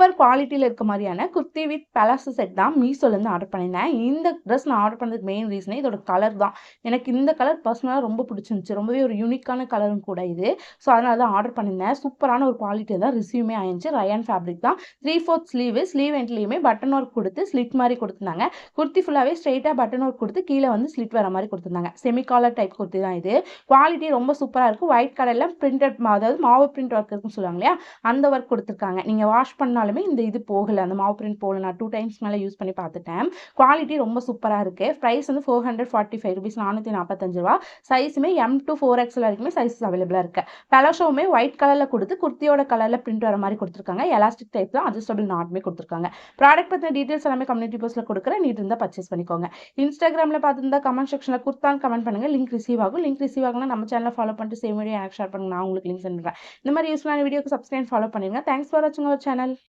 Super குவாலிட்டியில் இருக்க மாதிரியான குர்த்தி வித் பலாசோ செட் தான் மீஷோலேருந்து ஆர்டர் பண்ணியிருந்தேன். இந்த ட்ரெஸ் நான் ஆர்டர் பண்ணதுக்கு மெயின் ரீசனே இதோட கலர் தான். எனக்கு இந்த கலர் பர்சனலாக ரொம்ப பிடிச்சிருந்துச்சு. ரொம்பவே ஒரு யூனிக்கான கலரும் கூட இது. ஸோ அதனால தான் ஆர்டர் பண்ணியிருந்தேன். சூப்பரான ஒரு குவாலிட்டி தான் ரிசீவுமே ஆயிடுச்சு. ரயான் ஃபேப்ரிக் தான். 3/4 ஸ்லீவ் எண்ட்லேயுமே பட்டன் ஒர்க் கொடுத்து ஸ்லிட் மாதிரி கொடுத்துருந்தாங்க. குர்த்தி ஃபுல்லாகவே ஸ்ட்ரெயிட்டாக பட்டன் ஒர்க் கொடுத்து கீழே வந்து ஸ்லிட் வர மாதிரி கொடுத்துருந்தாங்க. செமி காலர் டைப் குர்த்தி தான் இது. குவாலிட்டி ரொம்ப சூப்பராக இருக்கும். ஒயிட் கலரில் பிரிண்டட் அதாவது மாவு பிரிண்ட் ஒர்க் இருக்குன்னு சொல்லுவாங்க இல்லையா, அந்த ஒர்க் கொடுத்துருக்காங்க. நீங்கள் வாஷ் பண்ணாலுமே இந்த இது போகலை, அந்த மாவு பிரிண்ட் போகல. நான் 2 டைம்ஸ் மேலே யூஸ் பண்ணி பார்த்துட்டேன். குவாலிட்டி ரொம்ப சூப்பராக இருக்குது. ப்ரைஸ் வந்து 445 ருபீஸ், 445 ரூபா. சைஸுமே M to 4XL வரைக்குமே சைஸஸ் அவைலபிளாக இருக்குது. பலாஷோவுமே ஒயிட் கலரில் கொடுத்து குர்த்தியோட கலரில் பிரிண்ட் வர மாதிரி கொடுத்துருக்காங்க. எலாஸ்டிக் டைப் தான், அட்ஜஸ்டபிள் நாட்டுமே கொடுத்துருக்காங்க. ப்ராடக்ட் பற்றின டீட்டெயில்ஸ் எல்லாமே கம்யூனிட்டி போஸ்ட்டில் கொடுக்குறேன். நீட் இருந்தால் பர்ச்சேஸ் பண்ணிக்கோங்க. இன்ஸ்டாகிராமில் பார்த்துருந்தா கமெண்ட் செக்ஷனில் குர்த்தான் கமெண்ட் பண்ணுங்கள். லிங்க் ரிசீவ் ஆகும். லிங்க் ரிசீவ் ஆகுனா நம்ம சேனலை ஃபாலோ பண்ணிட்டு சேம் வீடியோ எனக்கு ஷேர் பண்ணுங்க. நான் உங்களுக்கு லிங்க் சென்ட் பண்ணுறேன். இந்த மாதிரி யூஸ்ஃபுல்லான வீடியோக்கு சப்ஸ்கிரைப் ஃபாலோ பண்ணிடுங்க. தேங்க்ஸ் ஃபார் வாட்சிங் அவர் சேனல்.